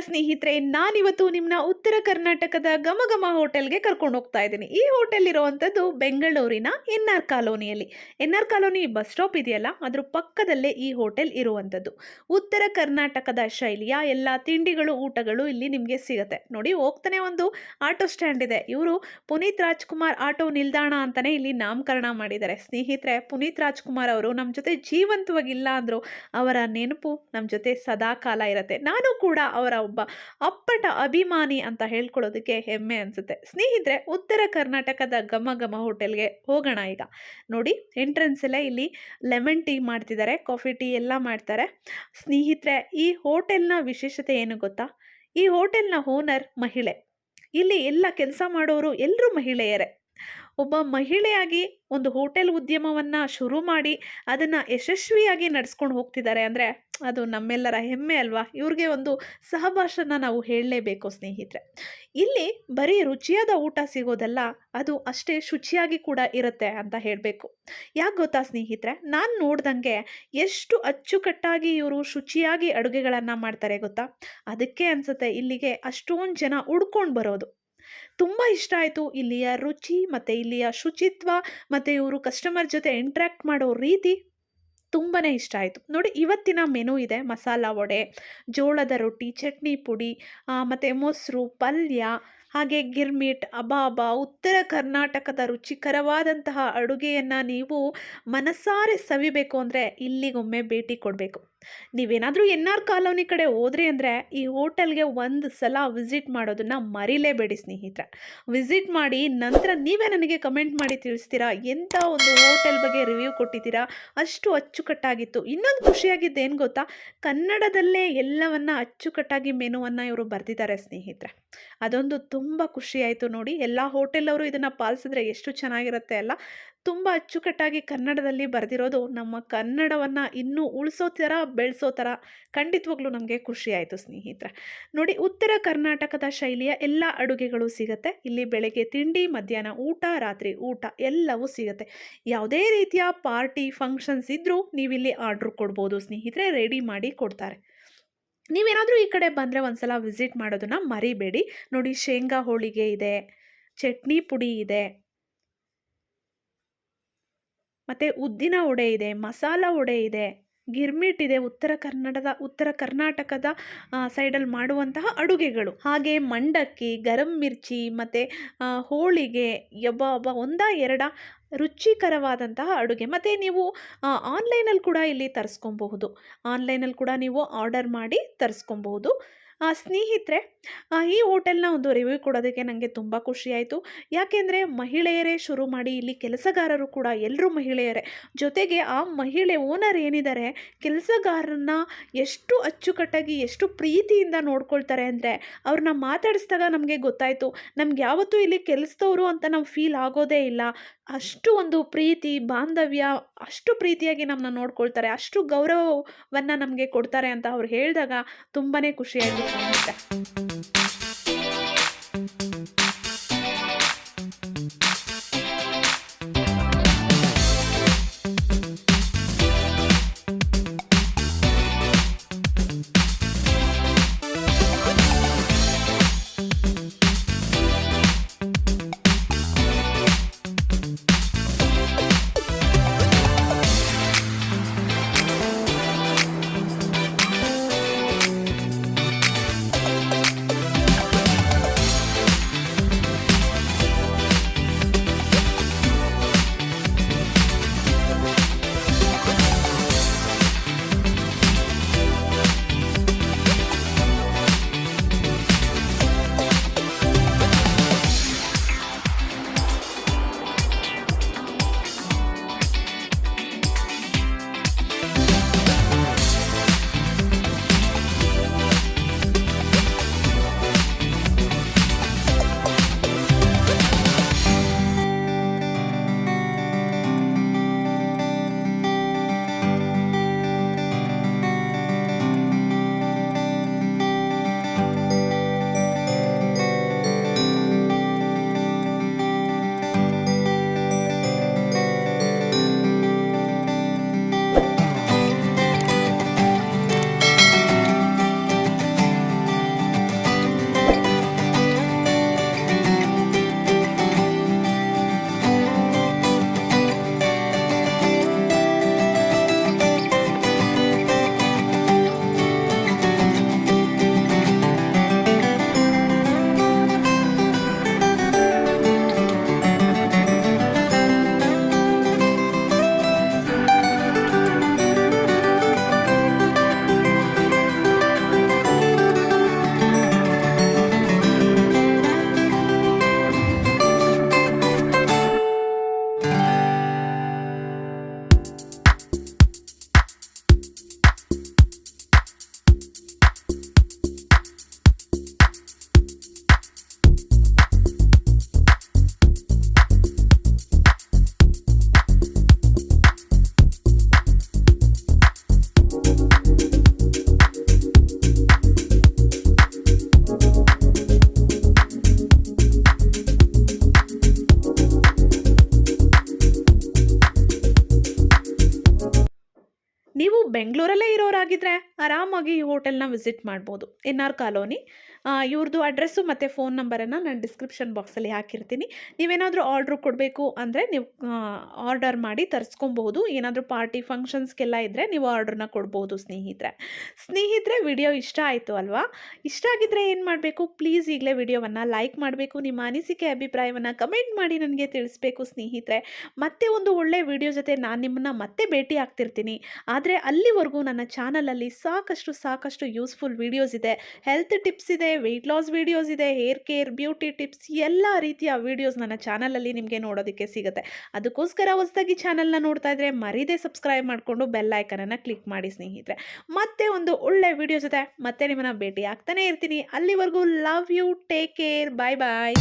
ಸ್ನೇಹಿತರೆ, ನಾನಿವತ್ತು ನಿಮ್ಮನ್ನ ಉತ್ತರ ಕರ್ನಾಟಕದ ಘಮ ಹೋಟೆಲ್ಗೆ ಕರ್ಕೊಂಡು ಹೋಗ್ತಾ ಇದ್ದೀನಿ. ಈ ಹೋಟೆಲ್ ಇರುವಂಥದ್ದು ಬೆಂಗಳೂರಿನ ಎನ್.ಆರ್ ಕಾಲೋನಿಯಲ್ಲಿ. ಎನ್.ಆರ್ ಕಾಲೋನಿ ಬಸ್ ಸ್ಟಾಪ್ ಇದೆಯಲ್ಲ, ಅದ್ರ ಪಕ್ಕದಲ್ಲೇ ಈ ಹೋಟೆಲ್ ಇರುವಂಥದ್ದು. ಉತ್ತರ ಕರ್ನಾಟಕದ ಶೈಲಿಯ ಎಲ್ಲ ತಿಂಡಿಗಳು, ಊಟಗಳು ಇಲ್ಲಿ ನಿಮಗೆ ಸಿಗುತ್ತೆ. ನೋಡಿ, ಹೋಗ್ತಾನೆ ಒಂದು ಆಟೋ ಸ್ಟ್ಯಾಂಡ್ ಇದೆ. ಇವರು ಪುನೀತ್ ರಾಜ್ಕುಮಾರ್ ಆಟೋ ನಿಲ್ದಾಣ ಅಂತಾನೆ ಇಲ್ಲಿ ನಾಮಕರಣ ಮಾಡಿದ್ದಾರೆ. ಸ್ನೇಹಿತರೆ, ಪುನೀತ್ ರಾಜ್ಕುಮಾರ್ ಅವರು ನಮ್ಮ ಜೊತೆ ಜೀವಂತವಾಗಿಲ್ಲ ಅಂದರು, ಅವರ ನೆನಪು ನಮ್ಮ ಜೊತೆ ಸದಾ ಕಾಲ ಇರುತ್ತೆ. ನಾನು ಕೂಡ ಅವರ ಒಬ್ಬ ಅಪ್ಪಟ ಅಭಿಮಾನಿ ಅಂತ ಹೇಳ್ಕೊಳ್ಳೋದಕ್ಕೆ ಹೆಮ್ಮೆ ಅನಿಸುತ್ತೆ. ಸ್ನೇಹಿತರೆ, ಉತ್ತರ ಕರ್ನಾಟಕದ ಘಮ ಹೋಟೆಲ್ಗೆ ಹೋಗೋಣ ಈಗ. ನೋಡಿ, ಎಂಟ್ರೆನ್ಸ್ ಎಲ್ಲ ಇಲ್ಲಿ ಲೆಮನ್ ಟೀ ಮಾಡ್ತಿದ್ದಾರೆ, ಕಾಫಿ ಟೀ ಎಲ್ಲ ಮಾಡ್ತಾರೆ. ಸ್ನೇಹಿತರೆ, ಈ ಹೋಟೆಲ್ನ ವಿಶೇಷತೆ ಏನು ಗೊತ್ತಾ? ಈ ಹೋಟೆಲ್ನ ಓನರ್ ಮಹಿಳೆ. ಇಲ್ಲಿ ಎಲ್ಲ ಕೆಲಸ ಮಾಡೋರು ಎಲ್ಲರೂ ಮಹಿಳೆಯರೇ. ಒಬ್ಬ ಮಹಿಳೆಯಾಗಿ ಒಂದು ಹೋಟೆಲ್ ಉದ್ಯಮವನ್ನು ಶುರು ಮಾಡಿ ಅದನ್ನು ಯಶಸ್ವಿಯಾಗಿ ನಡೆಸ್ಕೊಂಡು ಹೋಗ್ತಿದ್ದಾರೆ ಅಂದರೆ ಅದು ನಮ್ಮೆಲ್ಲರ ಹೆಮ್ಮೆ ಅಲ್ವಾ? ಇವ್ರಿಗೆ ಒಂದು ಸಹಭಾಷಣ ನಾವು ಹೇಳಲೇಬೇಕು ಸ್ನೇಹಿತರೆ. ಇಲ್ಲಿ ಬರೀ ರುಚಿಯಾದ ಊಟ ಸಿಗೋದಲ್ಲ, ಅದು ಅಷ್ಟೇ ಶುಚಿಯಾಗಿ ಕೂಡ ಇರುತ್ತೆ ಅಂತ ಹೇಳಬೇಕು. ಯಾಕೆ ಗೊತ್ತಾ ಸ್ನೇಹಿತರೆ? ನಾನು ನೋಡ್ದಂಗೆ ಎಷ್ಟು ಅಚ್ಚುಕಟ್ಟಾಗಿ ಇವರು ಶುಚಿಯಾಗಿ ಅಡುಗೆಗಳನ್ನು ಮಾಡ್ತಾರೆ ಗೊತ್ತಾ? ಅದಕ್ಕೆ ಅನಿಸುತ್ತೆ ಇಲ್ಲಿಗೆ ಅಷ್ಟೊಂದು ಜನ ಹುಡ್ಕೊಂಡು ಬರೋದು. ತುಂಬ ಇಷ್ಟ ಆಯಿತು ಇಲ್ಲಿಯ ರುಚಿ ಮತ್ತು ಇಲ್ಲಿಯ ಶುಚಿತ್ವ ಮತ್ತು ಇವರು ಕಸ್ಟಮರ್ ಜೊತೆ ಇಂಟ್ರ್ಯಾಕ್ಟ್ ಮಾಡೋ ರೀತಿ ತುಂಬಾ ಇಷ್ಟ ಆಯಿತು. ನೋಡಿ, ಇವತ್ತಿನ ಮೆನು ಇದೆ: ಮಸಾಲ ವಡೆ, ಜೋಳದ ರೊಟ್ಟಿ, ಚಟ್ನಿ ಪುಡಿ, ಮತ್ತು ಮೊಸರು, ಪಲ್ಯ, ಹಾಗೆ ಗಿರ್ಮಿಟ್, ಅಬಾಬ. ಉತ್ತರ ಕರ್ನಾಟಕದ ರುಚಿಕರವಾದಂತಹ ಅಡುಗೆಯನ್ನು ನೀವು ಮನಸಾರೆ ಸವಿಬೇಕು ಅಂದರೆ ಇಲ್ಲಿಗೊಮ್ಮೆ ಭೇಟಿ ಕೊಡಬೇಕು. ನೀವೇನಾದರೂ ಎನ್.ಆರ್ ಕಾಲೋನಿ ಕಡೆ ಹೋದ್ರಿ ಅಂದರೆ ಈ ಹೋಟೆಲ್ಗೆ ಒಂದು ಸಲ ವಿಸಿಟ್ ಮಾಡೋದನ್ನು ಮರಿಲೇಬೇಡಿ ಸ್ನೇಹಿತರೆ. ವಿಸಿಟ್ ಮಾಡಿ ನಂತರ ನೀವೇ ನನಗೆ ಕಮೆಂಟ್ ಮಾಡಿ ತಿಳಿಸ್ತೀರಾ ಎಂಥ ಒಂದು ಹೋಟೆಲ್ ಬಗ್ಗೆ ರಿವ್ಯೂ ಕೊಟ್ಟಿದ್ದೀರಾ. ಅಷ್ಟು ಅಚ್ಚುಕಟ್ಟಾಗಿತ್ತು. ಇನ್ನೊಂದು ಖುಷಿಯಾಗಿದ್ದೇನು ಗೊತ್ತಾ? ಕನ್ನಡದಲ್ಲೇ ಎಲ್ಲವನ್ನ ಅಚ್ಚುಕಟ್ಟಾಗಿ ಮೆನುವನ್ನು ಇವರು ಬರೆದಿದ್ದಾರೆ ಸ್ನೇಹಿತರೆ. ಅದೊಂದು ತುಂಬ ಖುಷಿಯಾಯಿತು. ನೋಡಿ, ಎಲ್ಲ ಹೋಟೆಲ್ ಅವರು ಇದನ್ನು ಪಾಲಿಸಿದ್ರೆ ಎಷ್ಟು ಚೆನ್ನಾಗಿರುತ್ತೆ ಅಲ್ಲ. ತುಂಬ ಅಚ್ಚುಕಟ್ಟಾಗಿ ಕನ್ನಡದಲ್ಲಿ ಬರೆದಿರೋದು ನಮ್ಮ ಕನ್ನಡವನ್ನು ಇನ್ನೂ ಉಳಿಸೋ ಥರ, ಬೆಳೆಸೋ ಥರ ಖಂಡಿತವಾಗ್ಲೂ ನಮಗೆ ಖುಷಿಯಾಯಿತು ಸ್ನೇಹಿತರೆ. ನೋಡಿ, ಉತ್ತರ ಕರ್ನಾಟಕದ ಶೈಲಿಯ ಎಲ್ಲ ಅಡುಗೆಗಳು ಸಿಗುತ್ತೆ ಇಲ್ಲಿ. ಬೆಳಗ್ಗೆ ತಿಂಡಿ, ಮಧ್ಯಾಹ್ನ ಊಟ, ರಾತ್ರಿ ಊಟ ಎಲ್ಲವೂ ಸಿಗುತ್ತೆ. ಯಾವುದೇ ರೀತಿಯ ಪಾರ್ಟಿ ಫಂಕ್ಷನ್ಸ್ ಇದ್ದರೂ ನೀವಿಲ್ಲಿ ಆರ್ಡ್ರ್ ಕೊಡ್ಬೋದು ಸ್ನೇಹಿತರೆ, ರೆಡಿ ಮಾಡಿ ಕೊಡ್ತಾರೆ. ನೀವೇನಾದರೂ ಈ ಕಡೆ ಬಂದರೆ ಒಂದ್ಸಲ ವಿಸಿಟ್ ಮಾಡೋದನ್ನು ಮರಿಬೇಡಿ. ನೋಡಿ, ಶೇಂಗಾ ಹೋಳಿಗೆ ಇದೆ, ಚಟ್ನಿ ಪುಡಿ ಇದೆ, ಮತ್ತು ಉದ್ದಿನ ವಡೆ ಇದೆ, ಮಸಾಲ ವಡೆ ಇದೆ, ಗಿರ್ಮಿಟ್ ಇದೆ. ಉತ್ತರ ಕರ್ನಾಟಕದ ಸೈಡಲ್ಲಿ ಮಾಡುವಂತಹ ಅಡುಗೆಗಳು. ಹಾಗೆ ಮಂಡಕ್ಕಿ, ಗರಂ ಮಿರ್ಚಿ, ಮತ್ತು ಹೋಳಿಗೆ, ಒಂದ ಎರಡ ರುಚಿಕರವಾದಂತಹ ಅಡುಗೆ. ಮತ್ತು ನೀವು ಆನ್ಲೈನಲ್ಲಿ ಕೂಡ ಇಲ್ಲಿ ತರಿಸ್ಕೊಬಹುದು. ಆನ್ಲೈನಲ್ಲಿ ಕೂಡ ನೀವು ಆರ್ಡರ್ ಮಾಡಿ ತರಿಸ್ಕೊಬಹುದು. ಸ್ನೇಹಿತರೆ, ಈ ಹೋಟೆಲ್ನ ಒಂದು ರಿವ್ಯೂ ಕೊಡೋದಕ್ಕೆ ನನಗೆ ತುಂಬ ಖುಷಿಯಾಯಿತು. ಯಾಕೆಂದರೆ ಮಹಿಳೆಯರೇ ಶುರು ಮಾಡಿ ಇಲ್ಲಿ ಕೆಲಸಗಾರರು ಕೂಡ ಎಲ್ಲರೂ ಮಹಿಳೆಯರೇ. ಜೊತೆಗೆ ಆ ಮಹಿಳೆ ಓನರ್ ಏನಿದ್ದಾರೆ, ಕೆಲಸಗಾರರನ್ನ ಎಷ್ಟು ಅಚ್ಚುಕಟ್ಟಾಗಿ, ಎಷ್ಟು ಪ್ರೀತಿಯಿಂದ ನೋಡ್ಕೊಳ್ತಾರೆ ಅಂದರೆ ಅವ್ರನ್ನ ಮಾತಾಡಿಸಿದಾಗ ನಮಗೆ ಗೊತ್ತಾಯಿತು, ನಮ್ಗೆ ಯಾವತ್ತೂ ಇಲ್ಲಿ ಕೆಲಸದವರು ಅಂತ ನಾವು ಫೀಲ್ ಆಗೋದೇ ಇಲ್ಲ. ಅಷ್ಟು ಒಂದು ಪ್ರೀತಿ, ಬಾಂಧವ್ಯ, ಅಷ್ಟು ಪ್ರೀತಿಯಾಗಿ ನಮ್ಮನ್ನ ನೋಡ್ಕೊಳ್ತಾರೆ, ಅಷ್ಟು ಗೌರವವನ್ನು ನಮಗೆ ಕೊಡ್ತಾರೆ ಅಂತ ಅವ್ರು ಹೇಳಿದಾಗ ತುಂಬಾ ಖುಷಿಯಾಯಿತು ಸ್ನೇಹಿತರೆ. ಬೆಂಗಳೂರಲ್ಲೇ ಇರೋರಾಗಿದ್ದರೆ ಆರಾಮಾಗಿ ಈ ಹೋಟೆಲ್ನ ವಿಸಿಟ್ ಮಾಡ್ಬೋದು. NR colony. ಇವ್ರದ್ದು ಅಡ್ರೆಸ್ಸು ಮತ್ತು ಫೋನ್ ನಂಬರನ್ನು ನಾನು ಡಿಸ್ಕ್ರಿಪ್ಷನ್ ಬಾಕ್ಸಲ್ಲಿ ಹಾಕಿರ್ತೀನಿ. ನೀವೇನಾದರೂ ಆರ್ಡ್ರ್ ಕೊಡಬೇಕು ಅಂದರೆ ನೀವು ಆರ್ಡರ್ ಮಾಡಿ ತರಿಸ್ಕೊಬಹುದು. ಏನಾದರೂ ಪಾರ್ಟಿ ಫಂಕ್ಷನ್ಸ್ಗೆಲ್ಲ ಇದ್ದರೆ ನೀವು ಆರ್ಡ್ರನ್ನ ಕೊಡ್ಬೋದು ಸ್ನೇಹಿತರೆ ವಿಡಿಯೋ ಇಷ್ಟ ಆಯಿತು ಅಲ್ವಾ? ಇಷ್ಟ ಆಗಿದ್ದರೆ ಏನು ಮಾಡಬೇಕು? ಪ್ಲೀಸ್ ಈಗಲೇ ವಿಡಿಯೋವನ್ನು ಲೈಕ್ ಮಾಡಬೇಕು. ನಿಮ್ಮ ಅನಿಸಿಕೆ ಅಭಿಪ್ರಾಯವನ್ನು ಕಮೆಂಟ್ ಮಾಡಿ ನನಗೆ ತಿಳಿಸ್ಬೇಕು ಸ್ನೇಹಿತರೆ. ಮತ್ತೆ ಒಂದು ಒಳ್ಳೆ ವಿಡಿಯೋ ಜೊತೆ ನಾನು ನಿಮ್ಮನ್ನು ಮತ್ತೆ ಭೇಟಿ ಆಗ್ತಿರ್ತೀನಿ. ಆದರೆ ಅಲ್ಲಿವರೆಗೂ ನನ್ನ ಚಾನಲಲ್ಲಿ ಸಾಕಷ್ಟು ಯೂಸ್ಫುಲ್ ವಿಡಿಯೋಸ್ ಇದೆ, ಹೆಲ್ತ್ ಟಿಪ್ಸ್ ಇದೆ, ವೆಯ್ಟ್ ಲಾಸ್ ವಿಡಿಯೋಸ್ ಇದೆ, ಹೇರ್ ಕೇರ್, ಬ್ಯೂಟಿ ಟಿಪ್ಸ್ ಎಲ್ಲ ರೀತಿಯ ವಿಡಿಯೋಸ್ ನನ್ನ ಚಾನಲಲ್ಲಿ ನಿಮಗೆ ನೋಡೋದಕ್ಕೆ ಸಿಗುತ್ತೆ. ಅದಕ್ಕೋಸ್ಕರ ಹೊಸದಾಗಿ ಚಾನಲ್ನ ನೋಡ್ತಾ ಇದ್ದರೆ ಮರೀದೆ ಸಬ್ಸ್ಕ್ರೈಬ್ ಮಾಡಿಕೊಂಡು ಬೆಲ್ ಐಕನನ್ನು ಕ್ಲಿಕ್ ಮಾಡಿ ಸ್ನೇಹಿತರೆ. ಮತ್ತೆ ಒಂದು ಒಳ್ಳೆ ವಿಡಿಯೋ ಜೊತೆ ಮತ್ತೆ ನಿಮ್ಮನ್ನು ಭೇಟಿ ಆಗ್ತಾನೆ ಇರ್ತೀನಿ. ಅಲ್ಲಿವರೆಗೂ love you, take care, bye bye.